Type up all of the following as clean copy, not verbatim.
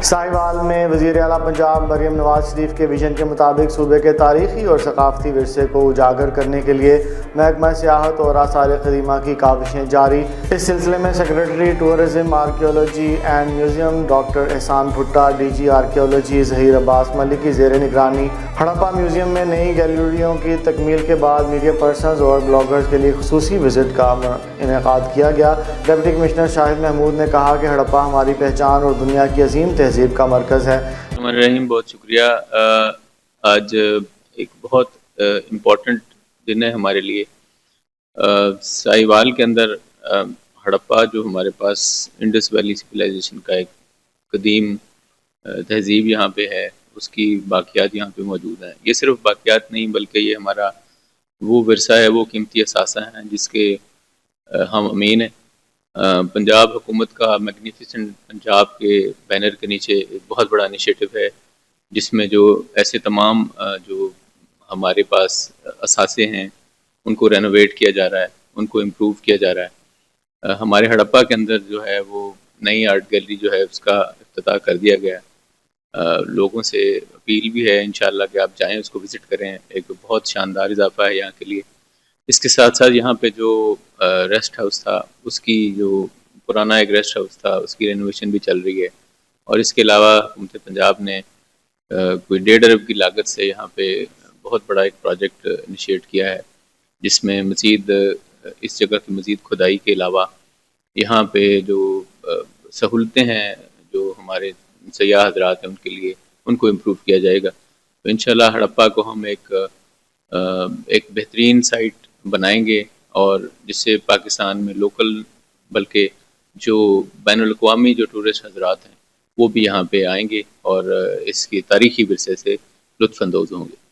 ساہیوال میں وزیر اعلیٰ پنجاب مریم نواز شریف کے ویژن کے مطابق صوبے کے تاریخی اور ثقافتی ورثے کو اجاگر کرنے کے لیے محکمہ سیاحت اور آثار قدیمہ کی کاوشیں جاری۔ اس سلسلے میں secretary tourism archaeology and museum doctor Ehsan Bhutta, D G archaeology Zaheer Abbas Malik کی زیر نگرانی ہڑپا میوزیم میں نئی گیلریوں کی تکمیل کے بعد میڈیا پرسنز اور بلاگرز کے لیے خصوصی وزٹ کا انعقاد کیا گیا۔ ڈپٹی کمشنر شاہد محمود نے کہا کہ ہڑپا ہماری پہچان اور دنیا کی عظیم تہذیب کا مرکز ہے۔ ہمارے رحیم بہت شکریہ۔ آج ایک بہت امپورٹنٹ دن ہے ہمارے لیے۔ ساہیوال کے اندر ہڑپا جو ہمارے پاس انڈس ویلی سویلائزیشن کا ایک قدیم تہذیب یہاں پہ ہے، اس کی باقیات یہاں پہ موجود ہیں۔ یہ صرف باقیات نہیں بلکہ یہ ہمارا وہ ورثہ ہے، وہ قیمتی اثاثہ ہیں جس کے ہم امین ہیں۔ پنجاب حکومت کا میگنیفیسنٹ پنجاب کے بینر کے نیچے ایک بہت بڑا انیشیٹو ہے جس میں جو ایسے تمام جو ہمارے پاس اثاثے ہیں ان کو رینوویٹ کیا جا رہا ہے، ان کو امپروو کیا جا رہا ہے۔ ہمارے ہڑپا کے اندر جو ہے وہ نئی آرٹ گیلری جو ہے اس کا افتتاح کر دیا گیا ہے۔ لوگوں سے اپیل بھی ہے انشاءاللہ کہ آپ جائیں، اس کو وزٹ کریں۔ ایک بہت شاندار اضافہ ہے یہاں کے لیے۔ اس کے ساتھ ساتھ یہاں پہ جو ریسٹ ہاؤس تھا، اس کی جو پرانا ایک ریسٹ ہاؤس تھا، اس کی رینوویشن بھی چل رہی ہے۔ اور اس کے علاوہ حکومت پنجاب نے کوئی 1.5 ارب کی لاگت سے یہاں پہ بہت بڑا ایک پروجیکٹ انیشیٹ کیا ہے جس میں مزید اس جگہ کی مزید کھدائی کے علاوہ یہاں پہ جو سہولتیں ہیں جو ہمارے سیاح حضرات ہیں ان کے لیے، ان کو امپروو کیا جائے گا۔ تو انشاءاللہ ہڑپا کو ہم ایک بہترین سائٹ بنائیں گے، اور جس سے پاکستان میں لوکل بلکہ جو بین الاقوامی جو ٹورسٹ حضرات ہیں وہ بھی یہاں پہ آئیں گے اور اس کی تاریخی ورثے سے لطف اندوز ہوں گے۔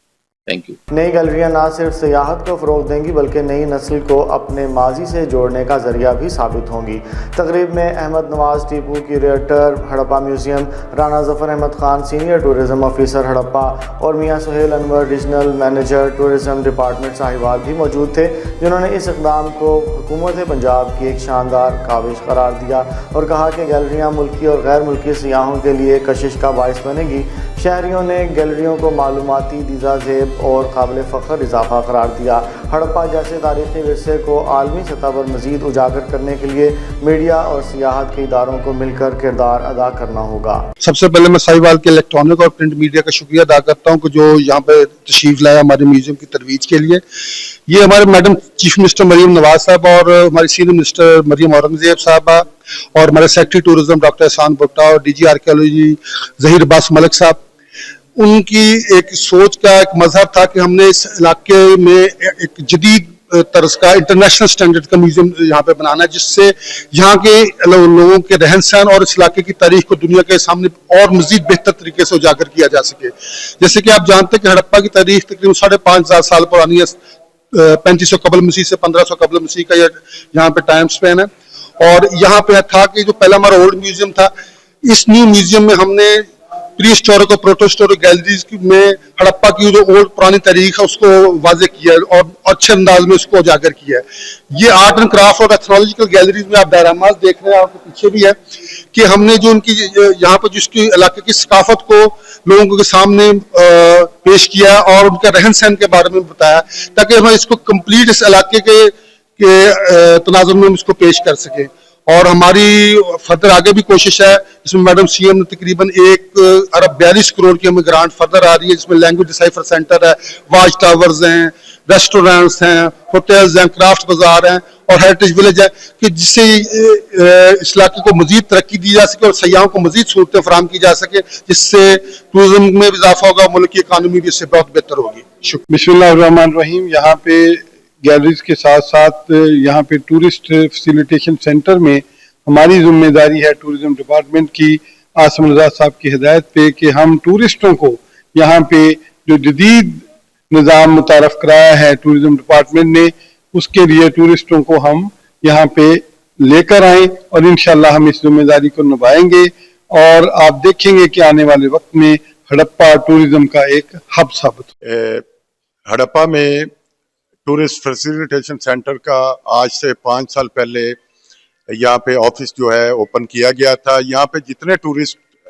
Thank you. نئی گیلریاں نہ صرف سیاحت کو فروغ دیں گی بلکہ نئی نسل کو اپنے ماضی سے جوڑنے کا ذریعہ بھی ثابت ہوں گی۔ تقریب میں Ahmad Nawaz Tipu curator Harappa museum, Rana Zafar Ahmad Khan senior tourism officer Harappa اور Mian Sohail Anwar regional manager tourism department Sahiwal بھی موجود تھے، جنہوں نے اس اقدام کو حکومت پنجاب کی ایک شاندار کاوش قرار دیا اور کہا کہ گیلریاں ملکی اور غیر ملکی سیاحوں کے لیے کشش کا باعث بنے گی۔ شہریوں نے گیلریوں کو معلوماتی دیزہ زیب اور قابل فخر اضافہ قرار دیا۔ ہڑپا جیسے تاریخی ورثے کو عالمی سطح پر مزید اجاگر کرنے کے لیے میڈیا اور سیاحت کے اداروں کو مل کر کردار ادا کرنا ہوگا۔ سب سے پہلے میں ساہیوال کے الیکٹرانک اور پرنٹ میڈیا کا شکریہ ادا کرتا ہوں کہ جو یہاں پہ تشریف لایا ہمارے میوزیم کی ترویج کے لیے۔ یہ ہمارے madam chief minister Maryam Nawaz صاحب اور ہماری سینئر منسٹر مریم اورنگزیب صاحبہ اور ہمارے سیکرٹری ٹورزم ڈاکٹر احسان بھٹا اور D G archaeology Zaheer Abbas ملک صاحب، ان کی ایک سوچ کا ایک مظہر تھا کہ ہم نے اس علاقے میں ایک جدید طرز کا انٹرنیشنل سٹینڈرڈ کا میوزیم یہاں پہ بنانا ہے، جس سے یہاں کے لوگوں کے رہن سہن اور اس علاقے کی تاریخ کو دنیا کے سامنے اور مزید بہتر طریقے سے اجاگر کیا جا سکے۔ جیسے کہ آپ جانتے ہیں کہ ہڑپا کی تاریخ تقریباً 5,500 سال پرانی ہے۔ 3500 قبل مسیح سے 1500 قبل مسیح کا یہاں پہ ٹائم سپین ہے۔ اور یہاں پہ تھا کہ جو پہلا ہمارا اولڈ میوزیم تھا، اس نیو میوزیم میں ہم نے پری ہسٹورک اور پروٹو ہسٹورک گیلریز میں ہڑپا کی جو اولڈ پرانی تاریخ ہے اس کو واضح کیا ہے اور اچھے انداز میں اس کو اجاگر کیا ہے۔ یہ آرٹ اینڈ کرافٹ اور ایتھنولوجیکل گیلریز میں آپ ڈائراماز دیکھ رہے ہیں، آپ کے پیچھے بھی ہے، کہ ہم نے جو ان کی یہاں پر جس کی علاقے کی ثقافت کو لوگوں کے سامنے پیش کیا اور ان کے رہن سہن کے بارے میں بتایا تاکہ ہم اس کو کمپلیٹ اس علاقے کے تناظر میں اس کو پیش کر سکیں۔ اور ہماری فردر آگے بھی کوشش ہے، جس میں میڈم سی ایم نے تقریباً 1 ارب 42 کروڑ کی ہمیں گرانٹ فردر آ رہی ہے، جس میں لینگویج ڈسائفر سینٹر ہے، واچ ٹاورز ہیں، ریسٹورینٹس ہیں، ہوٹلز ہیں، کرافٹ بازار ہیں اور ہیریٹیج ولیج ہے، کہ جس سے اس علاقے کو مزید ترقی دی جا سکے اور سیاحوں کو مزید سہولتیں فراہم کی جا سکے، جس سے ٹورزم میں بھی اضافہ ہوگا، ملک کی اکانومی بھی اس سے بہت بہتر ہوگی۔ شکریہ۔ بسم اللہ الرحمن الرحیم۔ یہاں پہ گیلریز کے ساتھ ساتھ یہاں پہ ٹورسٹ فیسیلیٹیشن سینٹر میں ہماری ذمہ داری ہے ٹورزم ڈپارٹمنٹ کی، عاصم رضا صاحب کی ہدایت پہ، کہ ہم ٹورسٹوں کو یہاں پہ جو جدید نظام متعارف کرایا ہے ٹورزم ڈپارٹمنٹ نے، اس کے لیے ٹورسٹوں کو ہم یہاں پہ لے کر آئیں اور انشاءاللہ ہم اس ذمہ داری کو نبھائیں گے، اور آپ دیکھیں گے کہ آنے والے وقت میں ہڑپا ٹورزم کا ایک ہب ثابت ہو۔ ہڑپا میں ٹورسٹ فیسیلیٹیشن سینٹر کا آج سے 5 سال پہلے یہاں پہ آفس جو ہے اوپن کیا گیا تھا۔ یہاں پہ جتنے ٹورسٹ